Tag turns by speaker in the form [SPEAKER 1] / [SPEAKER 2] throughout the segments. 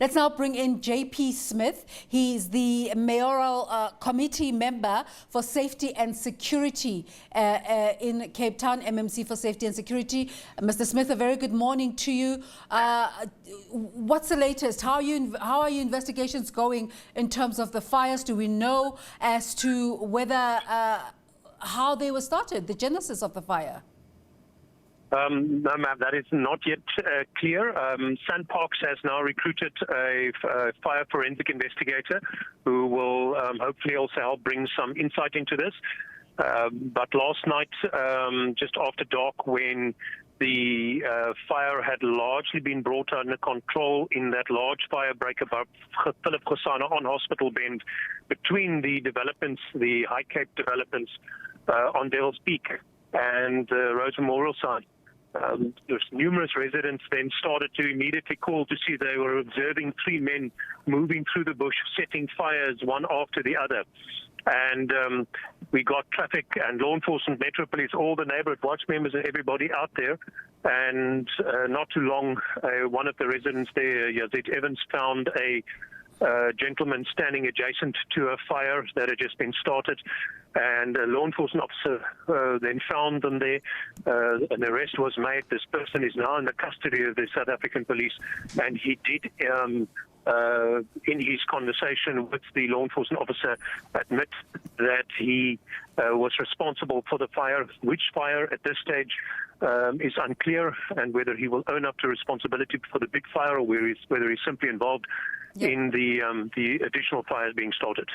[SPEAKER 1] Let's now bring in JP Smith. He's the mayoral committee member for safety and security in Cape Town, MMC for safety and security. Mr. Smith, a very good morning to you. What's the latest? How are your investigations going in terms of the fires? Do we know as to whether how they were started, the genesis of the fire?
[SPEAKER 2] No, ma'am, that is not yet clear. SANParks has now recruited a fire forensic investigator who will hopefully also help bring some insight into this. But last night, just after dark, when the fire had largely been brought under control in that large fire break above Philip Khosana on Hospital Bend between the developments, the High Cape developments on Devil's Peak and Rose Memorial side. There's numerous residents then started to immediately call to see they were observing three men moving through the bush, setting fires one after the other. And we got traffic and law enforcement, Metro Police, all the neighborhood watch members and everybody out there. And not too long, one of the residents there, Yazid Evans, found a gentleman standing adjacent to a fire that had just been started, and a law enforcement officer then found them there. An arrest was made. This person is now in the custody of the South African police, and he did, in his conversation with the law enforcement officer, admit that he was responsible for the fire. Which fire at this stage is unclear, and whether he will own up to responsibility for the big fire or whether he's simply involved in the additional fires being started.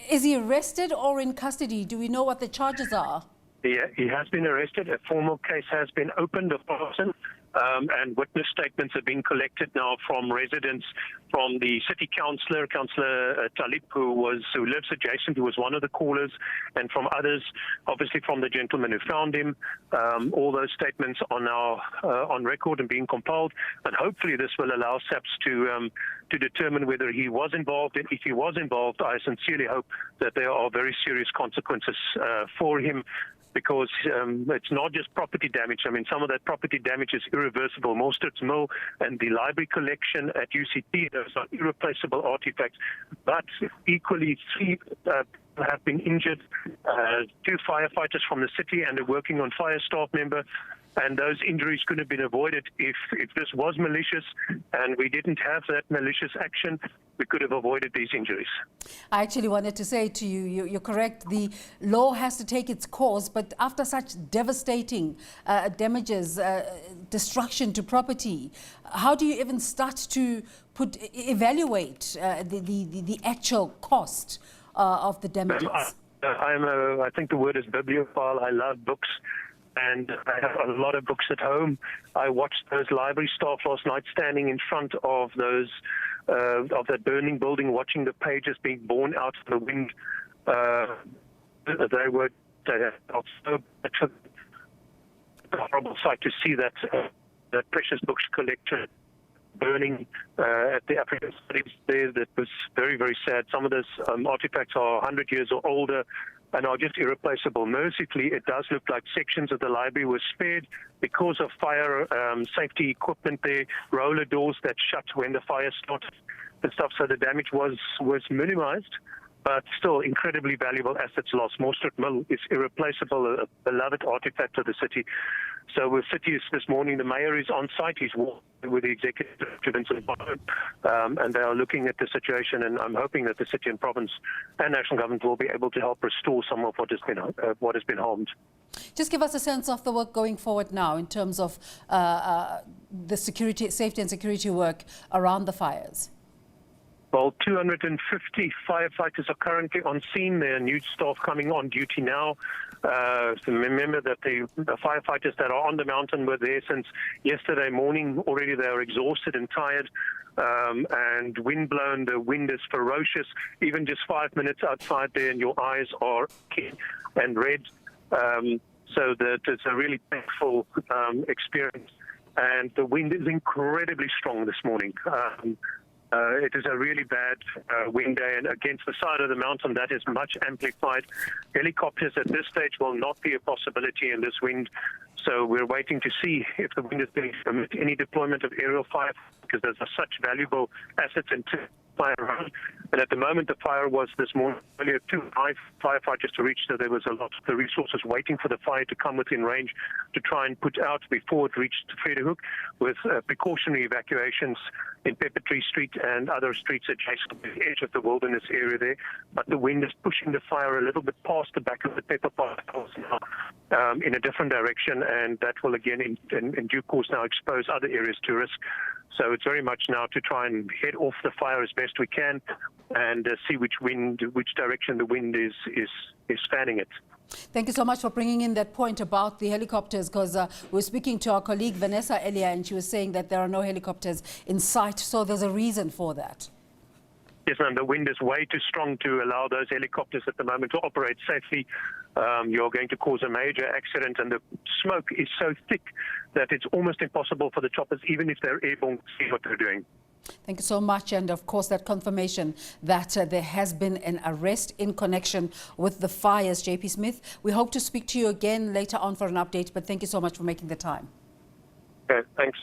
[SPEAKER 1] Is he arrested or in custody? Do we know what the charges are?
[SPEAKER 2] Yeah, he has been arrested. A formal case has been opened of arson, and witness statements have been collected now from residents, from the city councillor, Councillor Talib, who lives adjacent, who was one of the callers, and from others, obviously from the gentleman who found him. All those statements are now on record and being compiled, and hopefully this will allow SABC to determine whether he was involved. And if he was involved, I sincerely hope that there are very serious consequences for him, because it's not just property damage. I mean, some of that property damage is irreversible. Mostert's Mill and the library collection at UCT, those are irreplaceable artifacts. But equally, three have been injured, two firefighters from the city and a working on fire staff member. And those injuries could have been avoided if this was malicious and we didn't have that malicious action. We could have avoided these injuries.
[SPEAKER 1] I actually wanted to say to you, you're correct. The law has to take its course, but after such devastating damages, destruction to property, how do you even start to evaluate the actual cost of the damages?
[SPEAKER 2] I think the word is bibliophile. I love books, and I have a lot of books at home. I watched those library staff last night standing in front of those of that burning building, watching the pages being borne out of the wind. They were so a horrible sight to see that precious books collection burning at the African Studies there. That was very, very sad. Some of those artifacts are 100 years or older and are just irreplaceable. Mercifully, it does look like sections of the library were spared because of fire safety equipment there, roller doors that shut when the fire started and stuff. So the damage was minimized, but still incredibly valuable assets lost. Mostert Mill is irreplaceable, a beloved artifact of the city. So with cities this morning, the mayor is on site. He's walking with the executive and they are looking at the situation, and I'm hoping that the city and province and national government will be able to help restore some of what has been harmed.
[SPEAKER 1] Just give us a sense of the work going forward now in terms of the safety and security work around the fires.
[SPEAKER 2] Well, 250 firefighters are currently on scene. There are new staff coming on duty now. So remember that the firefighters that are on the mountain were there since yesterday morning. Already they are exhausted and tired and windblown. The wind is ferocious. Even just 5 minutes outside there and your eyes are keen and red. So that it's a really painful experience. And the wind is incredibly strong this morning. It is a really bad wind day, and against the side of the mountain that is much amplified. Helicopters at this stage will not be a possibility in this wind. So we're waiting to see if the wind is going to permit any deployment of aerial fire, because there's such valuable assets and fire around. And at the moment, the fire was this morning earlier too high firefighters to reach, so there was a lot of the resources waiting for the fire to come within range to try and put out before it reached Vrederhoek, with precautionary evacuations in Pepper Tree Street and other streets adjacent to the edge of the wilderness area there. But the wind is pushing the fire a little bit past the back of the pepper piles now in a different direction, and that will again in due course now expose other areas to risk. So it's very much now to try and head off the fire as best we can and see which direction the wind is fanning it.
[SPEAKER 1] Thank you so much for bringing in that point about the helicopters, because we were speaking to our colleague Vanessa earlier, and she was saying that there are no helicopters in sight, so there's a reason for that.
[SPEAKER 2] Yes, ma'am. The wind is way too strong to allow those helicopters at the moment to operate safely. You're going to cause a major accident, and the smoke is so thick that it's almost impossible for the choppers, even if they're airborne, to see what they're doing.
[SPEAKER 1] Thank you so much. And of course, that confirmation that there has been an arrest in connection with the fires. JP Smith, we hope to speak to you again later on for an update, but thank you so much for making the time.
[SPEAKER 2] Okay, thanks.